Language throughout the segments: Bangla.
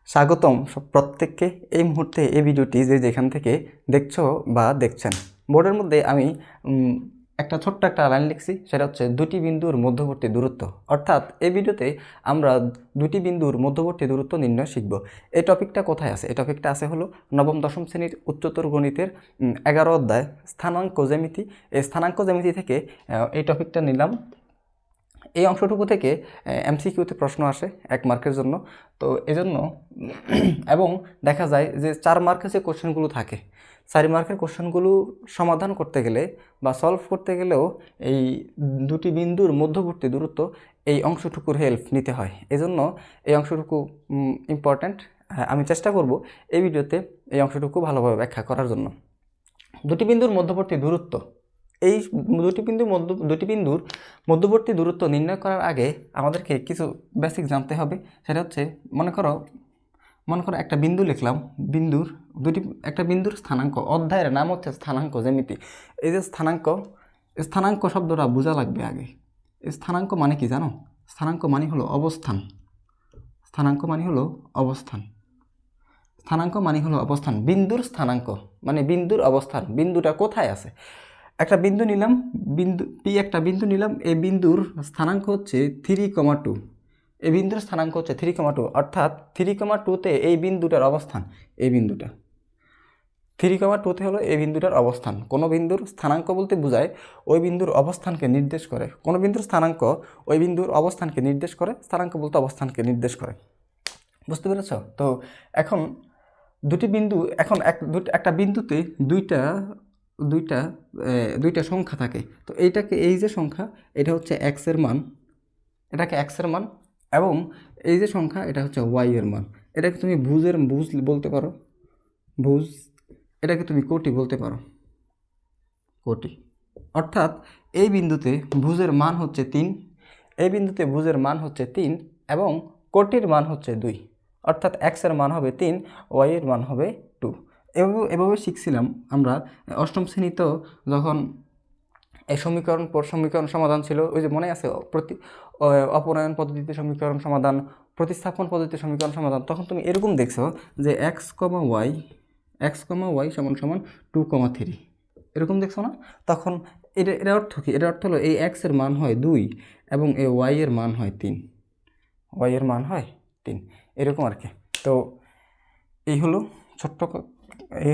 স্বাগতম প্রত্যেককে এই মুহূর্তে এই ভিডিওটি যেখান থেকে দেখছো বা দেখছেন। বোর্ডের মধ্যে আমি একটা ছোট্ট একটা লাইন লিখছি, সেটা হচ্ছে দুটি বিন্দুর মধ্যবর্তী দূরত্ব। অর্থাৎ এই ভিডিওতে আমরা দুটি বিন্দুর মধ্যবর্তী দূরত্ব নির্ণয় শিখব। এই টপিকটা কোথায় আছে? এই টপিকটা আছে হলো নবম দশম শ্রেণীর উচ্চতর গণিতের 11 অধ্যায় স্থানাঙ্ক জ্যামিতি। এই স্থানাঙ্ক জ্যামিতি থেকে এই টপিকটা নিলাম। এই অংশটুকু থেকে এমসিকিউতে প্রশ্ন আসে 1 মার্কের জন্য। তো এজন্য এবং দেখা যায় যে 4 মার্কের যে কোশ্চেনগুলো থাকে, 4 মার্কের কোশ্চেনগুলো সমাধান করতে গেলে বা সলভ করতে গেলেও এই দুটি বিন্দুর মধ্যবর্তী দূরত্ব এই অংশটুকুর হেল্প নিতে হয়। এজন্য এই অংশটুকু ইম্পর্ট্যান্ট। আমি চেষ্টা করব এই ভিডিওতে এই অংশটুকু ভালোভাবে ব্যাখ্যা করার জন্য। দুটি বিন্দুর মধ্যবর্তী দূরত্ব, এই দুটি বিন্দুর মধ্যবর্তী দূরত্ব নির্ণয় করার আগে আমাদেরকে কিছু বেসিক জানতে হবে। সেটা হচ্ছে মনে করো একটা বিন্দু লিখলাম, একটা বিন্দুর স্থানাঙ্ক। অধ্যায়ের নাম হচ্ছে স্থানাঙ্ক জ্যামিতি। এই যে স্থানাঙ্ক শব্দটা বোঝা লাগবে আগে। স্থানাঙ্ক মানে কি জানো? স্থানাঙ্ক মানে হলো অবস্থান। স্থানাঙ্ক মানে হলো অবস্থান। স্থানাঙ্ক মানে হলো অবস্থান। বিন্দুর স্থানাঙ্ক মানে বিন্দুর অবস্থান, বিন্দুটা কোথায় আছে। একটা বিন্দু নিলাম, একটা বিন্দু নিলাম, এই বিন্দুর স্থানাঙ্ক হচ্ছে 3,2। এই বিন্দুর স্থানাঙ্ক হচ্ছে 3,2, অর্থাৎ 3,2তে এই বিন্দুটার অবস্থান। এই বিন্দুটা 3,2তে হলো এই বিন্দুটার অবস্থান। কোনো বিন্দুর স্থানাঙ্ক বলতে বোঝায় ওই বিন্দুর অবস্থানকে নির্দেশ করে। কোনো বিন্দুর স্থানাঙ্ক ওই বিন্দুর অবস্থানকে নির্দেশ করে, স্থানাঙ্ক বলতে অবস্থানকে নির্দেশ করে। বুঝতে পেরেছ? তো এখন দুটি বিন্দু, এখন একটা বিন্দুতে দুইটা সংখ্যা থাকে। তো এই যে সংখ্যা, এটা হচ্ছে এক্স এর মান, এটাকে এক্স এর মান, এবং এই যে সংখ্যা, এটা হচ্ছে ওয়াই এর মান। এটাকে তুমি ভুজ বলতে পারো, ভুজ। এটাকে তুমি কোটি বলতে পারো, কোটি। অর্থাৎ এই বিন্দুতে ভুজের মান হচ্ছে 3, এই বিন্দুতে ভুজের মান হচ্ছে 3 এবং কোটির মান হচ্ছে 2। অর্থাৎ এক্স এর মান হবে 3, ওয়াই এর মান হবে 2। এভাবে শিখছিলাম আমরা অষ্টম শ্রেণীতেও, যখন এই সমীকরণ সমাধান ছিল। ওই যে মনে আছে অপনয়ন পদ্ধতিতে সমীকরণ সমাধান, প্রতিস্থাপন পদ্ধতিতে সমীকরণ সমাধান। তখন তুমি এরকম দেখছো যে এক্স কমা ওয়াই সমান সমান 2,3, এরকম দেখছো না? তখন এর অর্থ কি? এর অর্থ হলো এই এক্স এর মান হয় 2 এবং এই ওয়াই এর মান হয় 3, ওয়াই এর মান হয় 3, এরকম আর কি। তো এই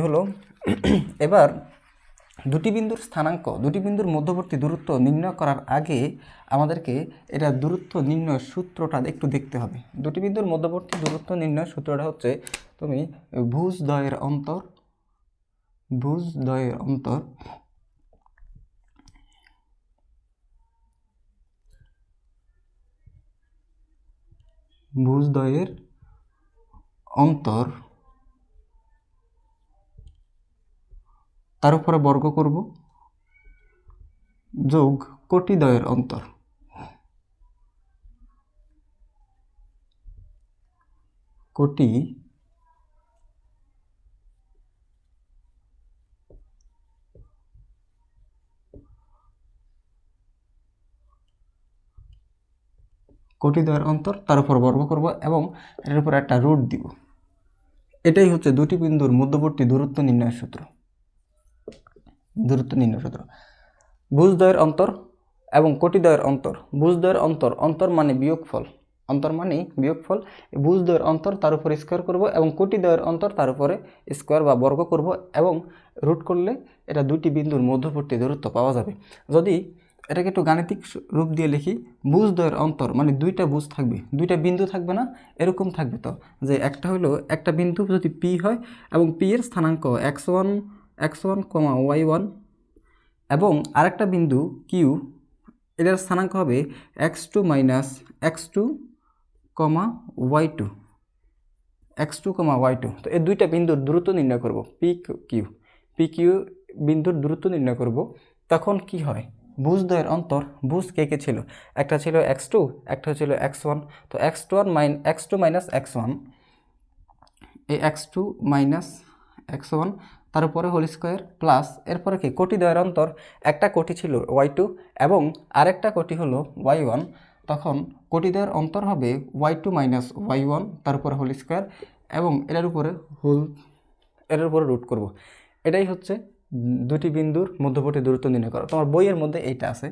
হলো এবার দুটি বিন্দুর স্থানাঙ্ক, দুটি বিন্দুর মধ্যবর্তী দূরত্ব নির্ণয় করার আগে আমাদেরকে এটা দূরত্ব নির্ণয় সূত্রটা একটু দেখতে হবে। দুটি বিন্দুর মধ্যবর্তী দূরত্ব নির্ণয় সূত্রটা হচ্ছে, তুমি ভুজদ্বয়ের অন্তর তার উপরে বর্গ করব, যোগ কোটিদ্বয়ের অন্তর। কোটিদ্বয়ের অন্তর, তার উপর বর্গ করব এবং এর উপর একটা রুট দিব। এটাই হচ্ছে দুটি বিন্দুর মধ্যবর্তী দূরত্ব নির্ণয়ের সূত্র। ভুজদ্বয়ের অন্তর এবং কোটিদ্বয়ের অন্তর। ভুজদ্বয়ের অন্তর মানে বিয়োগফল, ভুজদ্বয়ের অন্তর তার উপরে স্কোয়ার করব এবং কোটিদ্বয়ের অন্তর তার উপরে স্কোয়ার বা বর্গ করব এবং রুট করলে এটা দুটি বিন্দুর মধ্যবর্তী দূরত্ব পাওয়া যাবে। যদি এটাকে একটু গাণিতিক রূপ দিয়ে লিখি, ভুজদ্বয়ের অন্তর মানে দুইটা ভুজ থাকবে, দুইটা বিন্দু থাকবে না? এরকম থাকবে। তো যে একটা বিন্দু যদি পি হয় এবং পি এর স্থানাঙ্ক x1, y1, এবং আরেকটা বিন্দু কিউ, এটার স্থানাঙ্ক হবে x2, y2। তো এই দুইটা বিন্দুর দূরত্ব নির্ণয় করব, পি কিউ বিন্দুর দূরত্ব নির্ণয় করব। তখন কি হয়? ভুজদ্বয়ের অন্তর, ভুজ কে ছিল? একটা ছিল x2, একটা ছিল x1। তো x2 মাইনাস x1, এই x2 মাইনাস x1 তার উপরে হোল স্কোয়ার প্লাস, এরপরে কি? কোটিদ্বয়ের অন্তর, একটা কোটি ছিল y2 এবং আরেকটা কোটি হলো y1। তখন কোটিদ্বয়ের অন্তর হবে y2 মাইনাস y1 তার উপরে হোল স্কোয়ার এবং এটার উপরে রুট করব। এটাই হচ্ছে দুটি বিন্দুর মধ্যবর্তী দূরত্ব নির্ণয় করা। তোমার বইয়ের মধ্যে এইটা আছে,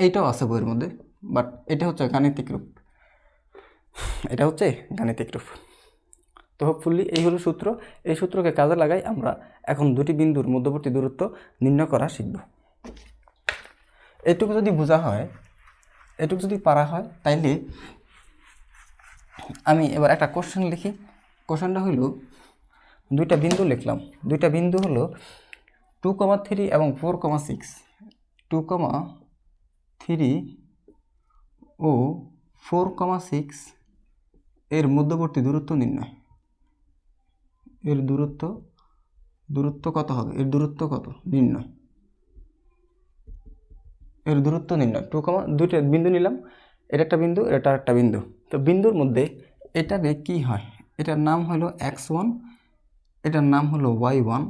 এইটাও আছে বইয়ের মধ্যে, বাট এটা হচ্ছে গাণিতিক রূপ, এটা হচ্ছে গাণিতিক রূপ। তো হোপফুলি এই হলো সূত্র। এই সূত্রকে কাজে লাগাই আমরা এখন দুটি বিন্দুর মধ্যবর্তী দূরত্ব নির্ণয় করা শিখব। এটুকু যদি বোঝা হয়, এটুকু যদি পারা হয়, তাইলে আমি এবার একটা কোশ্চেন লিখি। কোশ্চেনটা হইল, দুইটা বিন্দু লিখলাম। দুইটা বিন্দু হলো 2,3 এবং 4,6। 2,3 ও 4,6 এর মধ্যবর্তী দূরত্ব নির্ণয়। এর দূরত্ব কত হবে? এর দূরত্ব কত নির্ণয়? এর দূরত্ব নির্ণয়। দুইটা বিন্দু নিলাম, এটা একটা বিন্দু, এটা একটা বিন্দু। তো বিন্দুর মধ্যে এটারে কি হয়? এটার নাম হলো x1, এটার নাম হলো y1,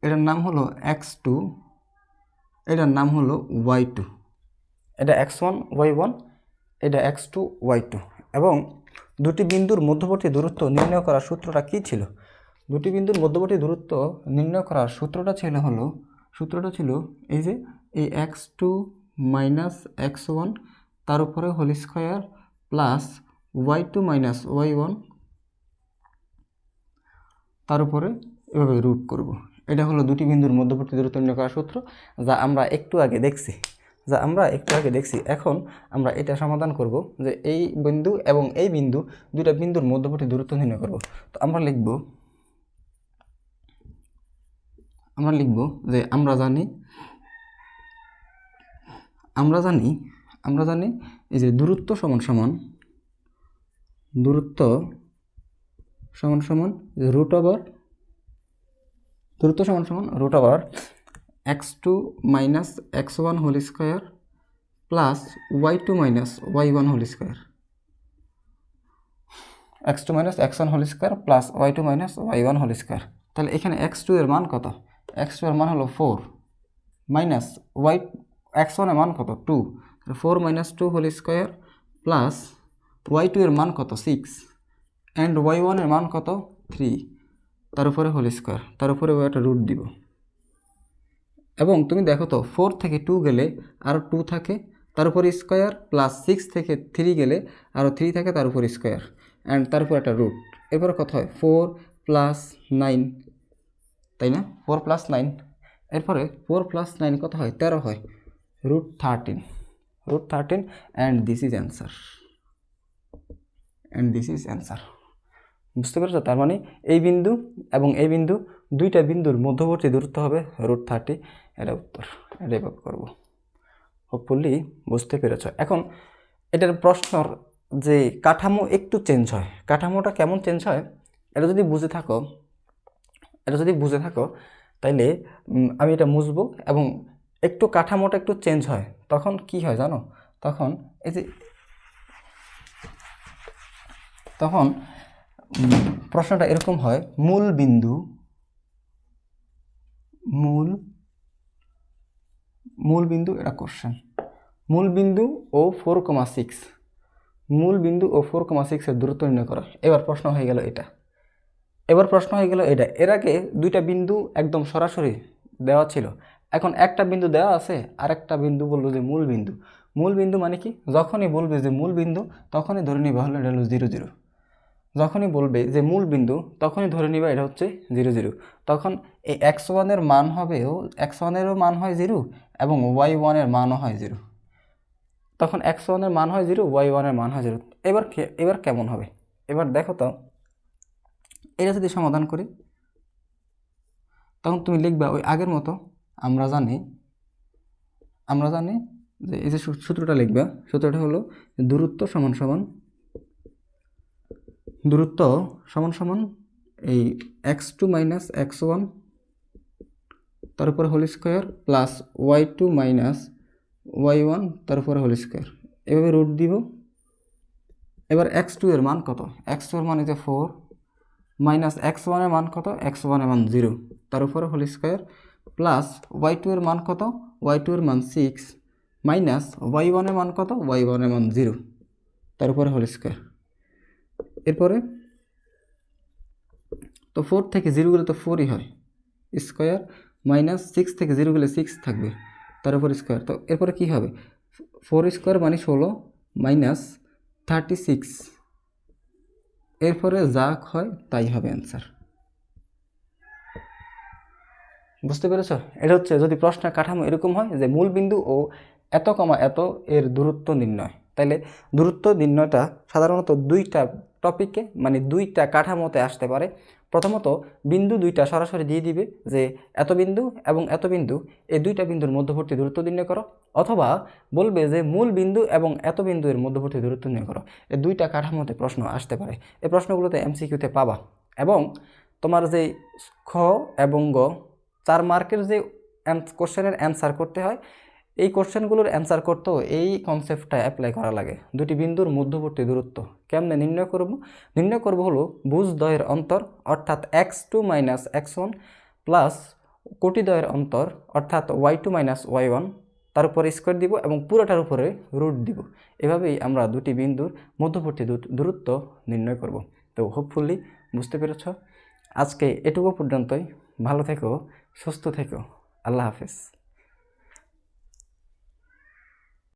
এটার নাম হলো x2, এটার নাম হলো y2। এটা x1 y1, এটা x2 y2। এবং দুটি বিন্দুর মধ্যবর্তী দূরত্ব নির্ণয় করার সূত্রটা কি ছিল? দুটি বিন্দুর মধ্যবর্তী দূরত্ব নির্ণয় করার সূত্রটা ছিল এই যে এই x2 মাইনাস x1 তার উপরে whole square plus y2 minus y1 তার উপরে এভাবে রুট করব। এটা হলো দুটি বিন্দুর মধ্যবর্তী দূরত্ব নির্ণয় করার সূত্র, যা আমরা একটু আগে দেখছি। এখন আমরা এটা সমাধান করব যে এই বিন্দু এবং এই বিন্দু, দুইটা বিন্দুর মধ্যবর্তী দূরত্ব নির্ণয় করব। তো আমরা লিখব যে আমরা জানি এই যে দূরত্ব সমান সমান root over x2 minus x1 whole square plus y2 minus y1 whole square. x2 minus x1 whole square plus y2 minus y1 whole square. তাহলে এখানে x2 এর মান কত? x2 এর মান হলো 4 মাইনাস x1 এর মান কত? 2। 4 minus 2 whole square plus y2 এর মান কত? 6 অ্যান্ড y1 এর মান কত? 3, তার উপরে হোল স্কয়ার, তার উপরে একটা রুট দিব। এবং তুমি দেখো তো 4 থেকে 2 গেলে আরও 2 থাকে, তার উপরে স্কয়ার, প্লাস 6 থেকে 3 গেলে আরও 3 থাকে, তার উপর স্কয়ার অ্যান্ড তার উপর একটা রুট। এরপরে কত হয়? 4 প্লাস 9, তাই না? 4 প্লাস 9, এরপরে 4 প্লাস 9 কত হয়? 13 হয়, root 13 and this is answer. বুঝতে পেরেছো? তার মানে এই বিন্দু এবং এই বিন্দু, দুইটা বিন্দুর মধ্যবর্তী দূরত্ব হবে রুট 30। এটা উত্তর, এটাই ভাব করবো। হোপফুলি বুঝতে পেরেছ। এখন এটার প্রশ্নর যে কাঠামো একটু চেঞ্জ হয়। কাঠামোটা কেমন চেঞ্জ হয় এটা যদি বুঝে থাকো তাইলে আমি এটা মুছবো এবং একটু কাঠামোটা একটু চেঞ্জ হয়। তখন কি হয় জানো? তখন প্রশ্নটা এরকম হয়, মূল বিন্দু এটা কোশ্চেন, মূল বিন্দু ও 4,6 এর দূরত্ব নির্ণয় করা। এবার প্রশ্ন হয়ে গেল এটা। এর আগে দুইটা বিন্দু একদম সরাসরি দেওয়া ছিল, এখন একটা বিন্দু দেওয়া আছে আর একটা বিন্দু বললো যে মূল বিন্দু মানে কি? যখনই বলবে যে মূল বিন্দু তখনই ধরে নিবা হলো এটা হলো 0 0। যখনই বলবে যে মূল বিন্দু তখনই ধরে নিবা এটা হচ্ছে 0 0। তখন এই x1 এর মান হবেও, x1 এরও মান হয় 0 এবং y1 এর মানও হয় 0। তখন x1 এর মান হয় 0, y1 এর মান হয় 0। এবার কেমন হবে? এবার দেখো তো, এটা যদি সমাধান করি তখন তুমি লিখবা ওই আগের মতো। আমরা জানি যে এই যে সূত্রটা লিখবা, সূত্রটা হলো দূরত্ব সমান সমান এই x2 মাইনাস x1 তার উপরে whole square plus y2 minus y1 তার উপরে হোল স্কয়ার, এভাবে রুট দিব। এবার x2 এর মান কত? x2 এর মান হচ্ছে 4 মাইনাস x1 এর মান কত? x1 এর মান 0 তার উপরে হোল স্কয়ার প্লাস y2 এর মান কত? y2 এর মান 6 মাইনাস y1 এর মান কত? y1 এর মান 0 তার উপরে হোল স্কয়ার। এরপরে তো 4 থেকে 0 গেলে তো 4ই হয়, স্কোয়ার মাইনাস 6 থেকে 0 গেলে 6 থাকবে, তার উপর স্কোয়ার। তো এরপরে কী হবে, 4 স্কোয়ার মানে 16 মাইনাস 36, এরপরে যা হয় তাই হবে অ্যান্সার। বুঝতে পেরেছ? এটা হচ্ছে যদি প্রশ্নের কাঠামো এরকম হয় যে মূল বিন্দু ও এত কমা এত এর দূরত্ব নির্ণয়, তাহলে দূরত্ব নির্ণয়টা সাধারণত দুইটা টপিকে মানে দুইটা কাঠামোতে আসতে পারে। প্রথমত বিন্দু দুইটা সরাসরি দিয়ে দিবে যে এত বিন্দু এবং এত বিন্দু, এই দুইটা বিন্দুর মধ্যবর্তী দূরত্ব নির্ণয় করো, অথবা বলবে যে মূল বিন্দু এবং এত বিন্দুর মধ্যবর্তী দূরত্ব নির্ণয় করো। এই দুইটা কাঠামোতে প্রশ্ন আসতে পারে। এই প্রশ্নগুলোতে এমসিকিউতে পাবা। এবং তোমার যে খ এবং গ 4 মার্কের যে কোশ্চেনের অ্যান্সার করতে হয়, এই কোশ্চেনগুলোর অ্যান্সার করতেও এই কনসেপ্টটা অ্যাপ্লাই করা লাগে। দুটি বিন্দুর মধ্যবর্তী দূরত্ব কেমনে নির্ণয় করব? নির্ণয় করব হলো ভুজদ্বয়ের অন্তর অর্থাৎ x2 মাইনাস x1 প্লাস কোটিদ্বয়ের অন্তর অর্থাৎ y2 মাইনাস y1, তার উপরে স্কোয়ার দিব এবং পুরোটার উপরে রুট দিব। এভাবেই আমরা দুটি বিন্দুর মধ্যবর্তী দূরত্ব নির্ণয় করব। তো হোপফুলি বুঝতে পেরেছ। আজকে এটুকু পর্যন্তই। ভালো থেকো, সুস্থ থেকো, আল্লাহ হাফেজ।